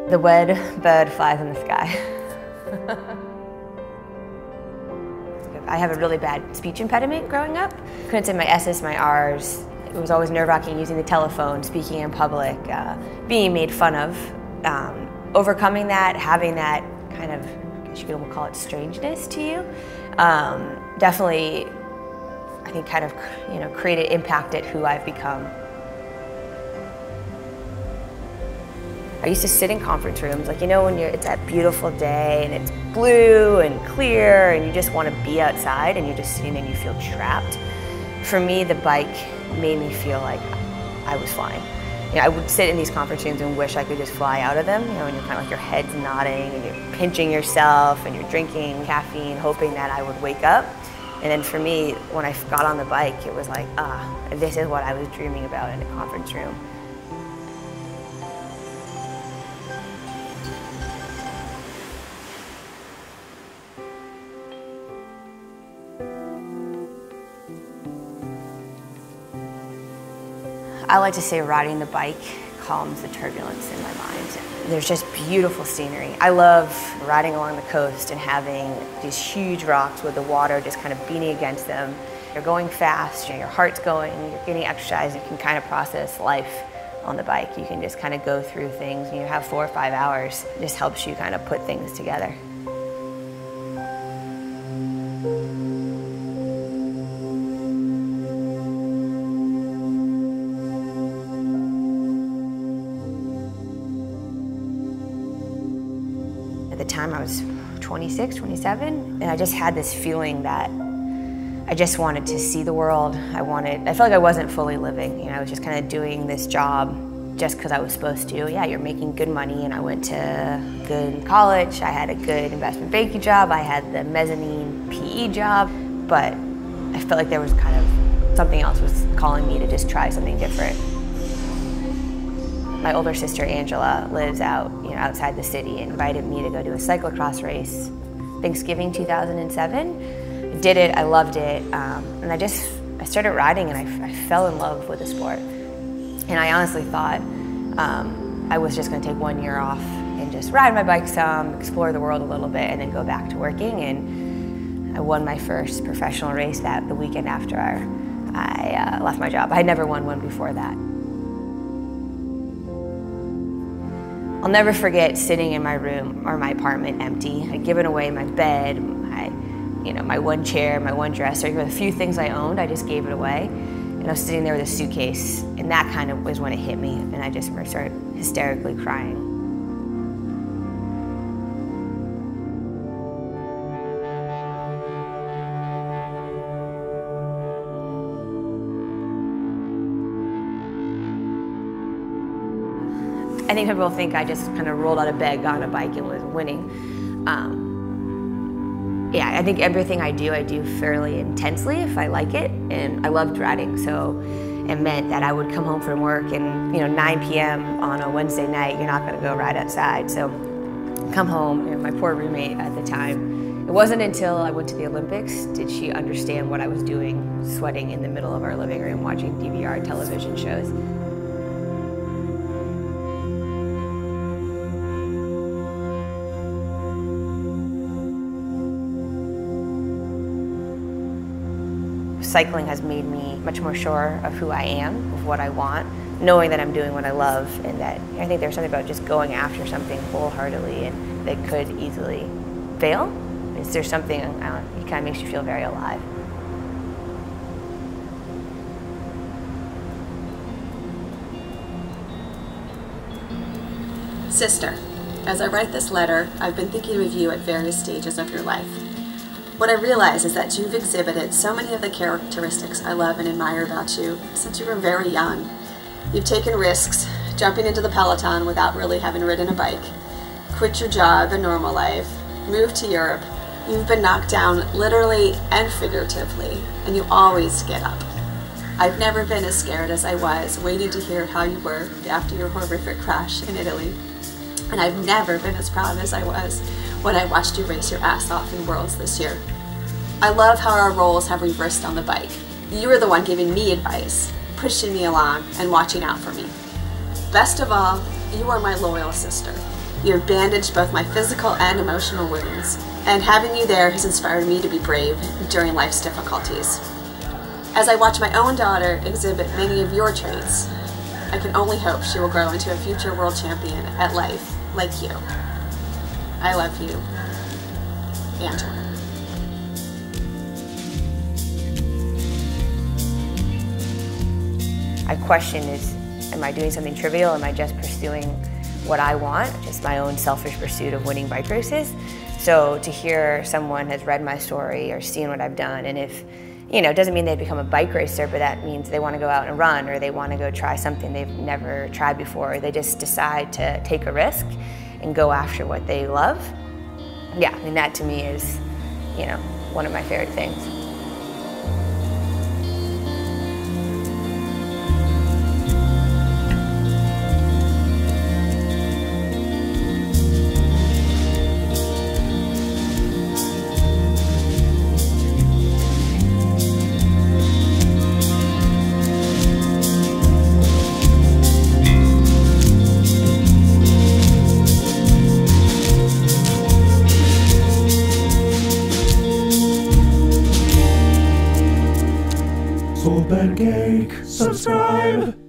The wed bird flies in the sky. I have a really bad speech impediment growing up. Couldn't say my S's, my R's. It was always nerve-wracking using the telephone, speaking in public, being made fun of. Overcoming that, having that kind of, I guess you could almost call it strangeness to you, definitely, I think, kind of, created, impacted who I've become. I used to sit in conference rooms, like, when it's that beautiful day and it's blue and clear and you just want to be outside and you're just sitting there and you feel trapped. For me, the bike made me feel like I was flying. I would sit in these conference rooms and wish I could just fly out of them, and you're kind of like your head's nodding and you're pinching yourself and you're drinking caffeine, hoping that I would wake up. And then for me, when I got on the bike, it was like, this is what I was dreaming about in a conference room. I like to say riding the bike calms the turbulence in my mind. There's just beautiful scenery. I love riding along the coast and having these huge rocks with the water just kind of beating against them. You're going fast, your heart's going, you're getting exercise, you can kind of process life on the bike. You can just kind of go through things and you have 4 or 5 hours. It just helps you kind of put things together. At the time I was 26, 27, and I just had this feeling that I just wanted to see the world. I felt like I wasn't fully living. I was just kind of doing this job just because I was supposed to. Yeah, you're making good money, and I went to good college. I had a good investment banking job. I had the mezzanine PE job, but I felt like there was kind of something else was calling me to just try something different. My older sister Angela lives outside the city and invited me to go to a cyclocross race, Thanksgiving 2007. I did it, I loved it, and I started riding and I fell in love with the sport. And I honestly thought I was just going to take 1 year off and just ride my bike some, explore the world a little bit, and then go back to working. And I won my first professional race the weekend after I left my job. I had never won one before that. I'll never forget sitting in my room or my apartment empty. I'd given away my bed, my one chair, my one dresser, the few things I owned, I just gave it away. And I was sitting there with a suitcase, and that kind of was when it hit me, and I just started hysterically crying. I think people think I just kind of rolled out of bed, got on a bike, and was winning. Yeah, I think everything I do fairly intensely if I like it, and I loved riding, so it meant that I would come home from work and 9 p.m. on a Wednesday night, you're not gonna go ride outside, so come home, my poor roommate at the time, it wasn't until I went to the Olympics did she understand what I was doing, sweating in the middle of our living room, watching DVR television shows. Cycling has made me much more sure of who I am, of what I want, knowing that I'm doing what I love, and that I think there's something about just going after something wholeheartedly and that could easily fail. There's something, it kind of makes you feel very alive. Sister, as I write this letter, I've been thinking of you at various stages of your life. What I realize is that you've exhibited so many of the characteristics I love and admire about you since you were very young. You've taken risks, jumping into the Peloton without really having ridden a bike, quit your job and normal life, moved to Europe. You've been knocked down literally and figuratively, and you always get up. I've never been as scared as I was waiting to hear how you were after your horrific crash in Italy. And I've never been as proud as I was when I watched you race your ass off in Worlds this year. I love how our roles have reversed on the bike. You were the one giving me advice, pushing me along, and watching out for me. Best of all, you are my loyal sister. You have bandaged both my physical and emotional wounds, and having you there has inspired me to be brave during life's difficulties. As I watch my own daughter exhibit many of your traits, I can only hope she will grow into a future world champion at life like you. I love you, Angela. I question is, am I doing something trivial? Am I just pursuing what I want? Just my own selfish pursuit of winning bike races? So to hear someone has read my story or seen what I've done, and if, you know, it doesn't mean they become a bike racer, but that means they want to go out and run, or they want to go try something they've never tried before, or they just decide to take a risk and go after what they love. Yeah, I mean, that to me is, you know, one of my favorite things. Soulpancake, subscribe!